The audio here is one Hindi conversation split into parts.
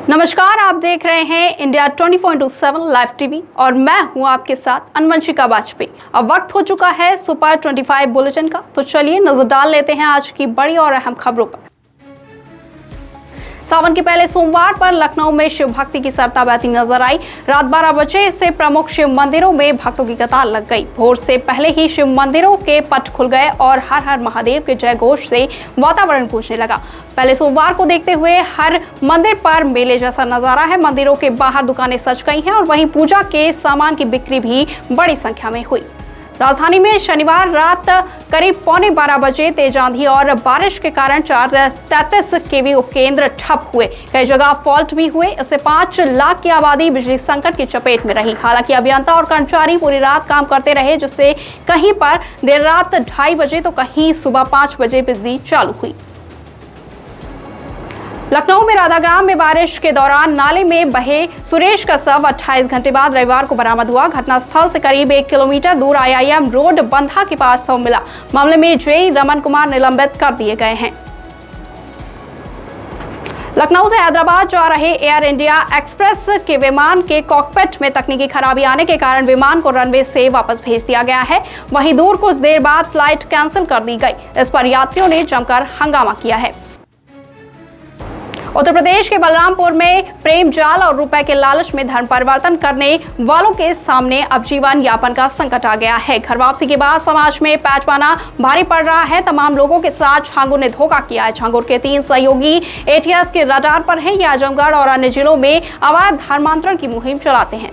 नमस्कार, आप देख रहे हैं इंडिया 24/7 लाइव टीवी और मैं हूं आपके साथ अनवंशिका वाजपेयी। अब वक्त हो चुका है सुपर 25 बुलेटिन का, तो चलिए नजर डाल लेते हैं आज की बड़ी और अहम खबरों पर। सावन के पहले सोमवार पर लखनऊ में शिव भक्ति की सरता बहती नजर आई। रात 12 बजे से प्रमुख शिव मंदिरों में भक्तों की कतार लग गई। भोर से पहले ही शिव मंदिरों के पट खुल गए और हर हर महादेव के जय घोष से वातावरण गूंजने लगा। पहले सोमवार को देखते हुए हर मंदिर पर मेले जैसा नजारा है। मंदिरों के बाहर दुकानें सज गई हैं और वहीं पूजा के सामान की बिक्री भी बड़ी संख्या में हुई। राजधानी में शनिवार रात करीब 11:15 बजे तेज आंधी और बारिश के कारण 433 केवी उपकेंद्र ठप हुए। कई जगह फॉल्ट भी हुए। इससे 5 लाख की आबादी बिजली संकट की चपेट में रही। हालांकि अभियंता और कर्मचारी पूरी रात काम करते रहे, जिससे कहीं पर देर रात 2:30 बजे तो कहीं सुबह 5 बजे बिजली चालू हुई। लखनऊ में राधाग्राम में बारिश के दौरान नाले में बहे सुरेश का शव 28 घंटे बाद रविवार को बरामद हुआ। घटनास्थल से करीब 1 किलोमीटर दूर IIM रोड बंधा के पास शव मिला। मामले में जेई रमन कुमार निलंबित कर दिए गए हैं। लखनऊ से हैदराबाद जा रहे एयर इंडिया एक्सप्रेस के विमान के कॉकपिट में तकनीकी खराबी आने के कारण विमान को रनवे से वापस भेज दिया गया है। वहीं दूर कुछ देर बाद फ्लाइट कैंसिल कर दी गई। इस पर यात्रियों ने जमकर हंगामा किया है। उत्तर प्रदेश के बलरामपुर में प्रेम जाल और रुपए के लालच में धर्म परिवर्तन करने वालों के सामने अब जीवन यापन का संकट आ गया है। घर वापसी के बाद समाज में पैच पाना भारी पड़ रहा है। तमाम लोगों के साथ झांगुर ने धोखा किया है। झांगुर के 3 सहयोगी ATS के रडार पर हैं। ये आजमगढ़ और अन्य जिलों में अवैध धर्मांतरण की मुहिम चलाते हैं।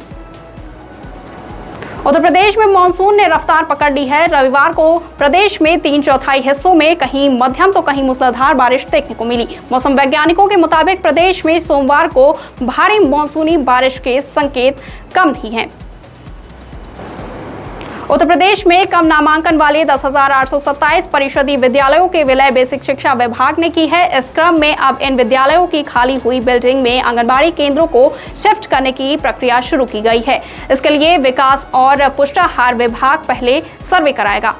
उत्तर प्रदेश में मानसून ने रफ्तार पकड़ ली है। रविवार को प्रदेश में 3/4 हिस्सों में कहीं मध्यम तो कहीं मूसलाधार बारिश देखने को मिली। मौसम वैज्ञानिकों के मुताबिक प्रदेश में सोमवार को भारी मानसूनी बारिश के संकेत कम नहीं हैं। उत्तर प्रदेश में कम नामांकन वाले 10,827 परिषदीय विद्यालयों के विलय बेसिक शिक्षा विभाग ने की है। इस क्रम में अब इन विद्यालयों की खाली हुई बिल्डिंग में आंगनबाड़ी केंद्रों को शिफ्ट करने की प्रक्रिया शुरू की गई है। इसके लिए विकास और पुष्टाहार विभाग पहले सर्वे कराएगा।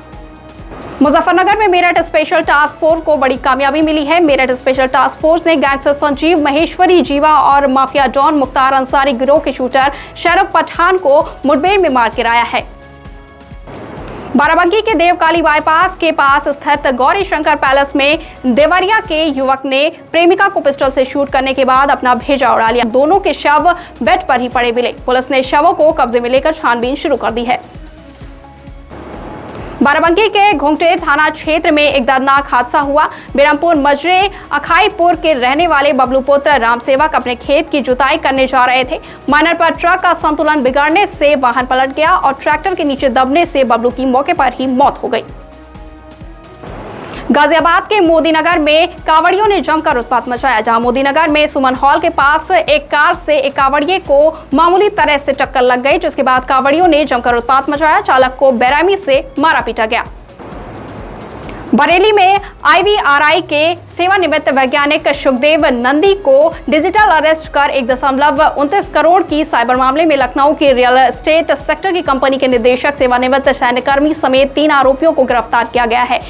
मुजफ्फरनगर में मेरठ स्पेशल टास्क फोर्स को बड़ी कामयाबी मिली है। मेरठ स्पेशल टास्क फोर्स ने गैंगस्टर संजीव महेश्वरी जीवा और माफिया डॉन मुख्तार अंसारी गिरोह के शूटर शरफ पठान को मुठभेड़ में मार गिराया है। बाराबंकी के देवकाली बाईपास के पास स्थित गौरी शंकर पैलेस में देवरिया के युवक ने प्रेमिका को पिस्टल से शूट करने के बाद अपना भेजा उड़ा लिया। दोनों के शव बेड पर ही पड़े मिले। पुलिस ने शवों को कब्जे में लेकर छानबीन शुरू कर दी है। बाराबंकी के घोंघटे थाना क्षेत्र में एक दर्दनाक हादसा हुआ। बिरमपुर मजरे अखाईपुर के रहने वाले बबलू पुत्र रामसेवक अपने खेत की जुताई करने जा रहे थे। माइनर पर ट्रक का संतुलन बिगड़ने से वाहन पलट गया और ट्रैक्टर के नीचे दबने से बबलू की मौके पर ही मौत हो गई। गाजियाबाद के मोदीनगर में कांवड़ियों ने जमकर उत्पात मचाया। जहां मोदीनगर में सुमन हॉल के पास एक कार से एक कांवड़िये को मामूली तरह से टक्कर लग गई, जिसके बाद कांवड़ियों ने जमकर उत्पात मचाया। चालक को बेरहमी से मारा पीटा गया। बरेली में IVRI के सेवानिवृत्त वैज्ञानिक सुखदेव नंदी को डिजिटल अरेस्ट कर 1.29 करोड़ की साइबर मामले में लखनऊ की रियल एस्टेट सेक्टर की कंपनी के निदेशक सेवानिवृत्त सैन्यकर्मी समेत 3 आरोपियों को गिरफ्तार किया गया है।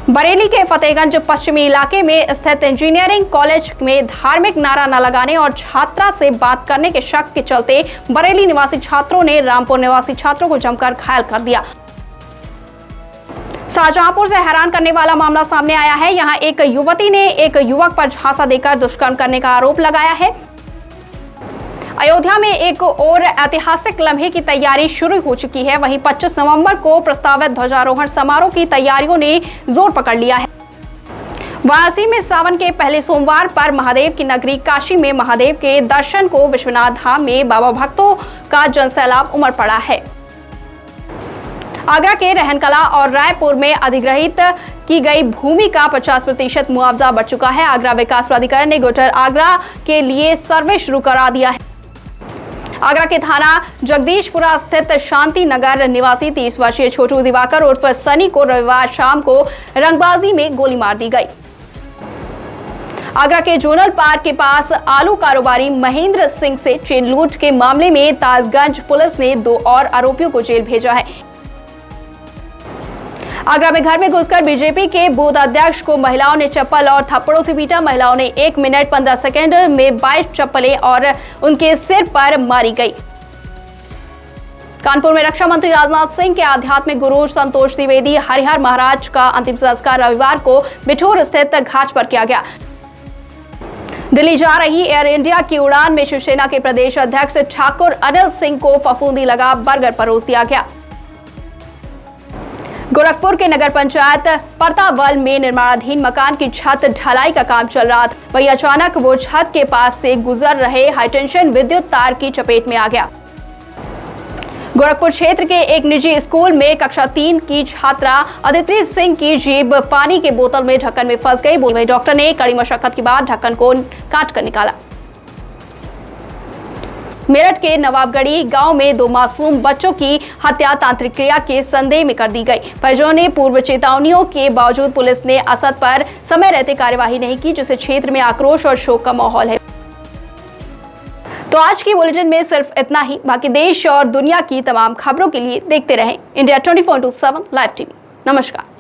बरेली के फतेहगंज पश्चिमी इलाके में स्थित इंजीनियरिंग कॉलेज में धार्मिक नारा न लगाने और छात्रा से बात करने के शक के चलते बरेली निवासी छात्रों ने रामपुर निवासी छात्रों को जमकर घायल कर दिया। शाहजहांपुर से हैरान करने वाला मामला सामने आया है। यहां एक युवती ने एक युवक पर झांसा देकर दुष्कर्म करने का आरोप लगाया है। अयोध्या में एक और ऐतिहासिक लम्हे की तैयारी शुरू हो चुकी है। वहीं 25 नवंबर को प्रस्तावित ध्वजारोहण समारोह की तैयारियों ने जोर पकड़ लिया है। वाराणसी में सावन के पहले सोमवार पर महादेव की नगरी काशी में महादेव के दर्शन को विश्वनाथ धाम में बाबा भक्तों का जनसैलाब उमड़ पड़ा है। आगरा के रहनकला और रायपुर में अधिग्रहित की गई भूमि का 50% मुआवजा बढ़ चुका है। आगरा विकास प्राधिकरण ने ग्रेटर आगरा के लिए सर्वे शुरू करा दिया है। आगरा के थाना जगदीशपुरा स्थित शांति नगर निवासी 30 वर्षीय छोटू दिवाकर उर्फ सनी को रविवार शाम को रंगबाजी में गोली मार दी गई। आगरा के जोनल पार्क के पास आलू कारोबारी महेंद्र सिंह से चेन लूट के मामले में ताजगंज पुलिस ने 2 और आरोपियों को जेल भेजा है। आगरा में घर में घुसकर बीजेपी के बूथ अध्यक्ष को महिलाओं ने चप्पल और थप्पड़ों से पीटा। महिलाओं ने 1 मिनट 15 सेकंड में 22 चप्पलें और उनके सिर पर मारी गई। कानपुर में रक्षा मंत्री राजनाथ सिंह के आध्यात्मिक गुरु संतोष द्विवेदी हरिहर महाराज का अंतिम संस्कार रविवार को बिठूर स्थित घाट पर किया गया। दिल्ली जा रही एयर इंडिया की उड़ान में शिवसेना के प्रदेश अध्यक्ष ठाकुर अनिल सिंह को फफूंदी लगा बर्गर परोस दिया गया। गोरखपुर के नगर पंचायत परतावल में निर्माणाधीन मकान की छत ढलाई का काम चल रहा था। वहीं अचानक वो छत के पास से गुजर रहे हाईटेंशन विद्युत तार की चपेट में आ गया। गोरखपुर क्षेत्र के एक निजी स्कूल में कक्षा 3 की छात्रा अदिति सिंह की जीभ पानी के बोतल में ढक्कन में फंस गई। वहीं डॉक्टर ने कड़ी मशक्कत के बाद ढक्कन को काट कर निकाला। मेरठ के नवाबगढ़ी गांव में 2 मासूम बच्चों की हत्या तांत्रिक क्रिया के संदेह में कर दी गई। परिजनों ने पूर्व चेतावनियों के बावजूद पुलिस ने असद पर समय रहते कार्यवाही नहीं की, जिससे क्षेत्र में आक्रोश और शोक का माहौल है। तो आज की बुलेटिन में सिर्फ इतना ही। बाकी देश और दुनिया की तमाम खबरों के लिए देखते रहें इंडिया 24/7 लाइव टीवी। नमस्कार।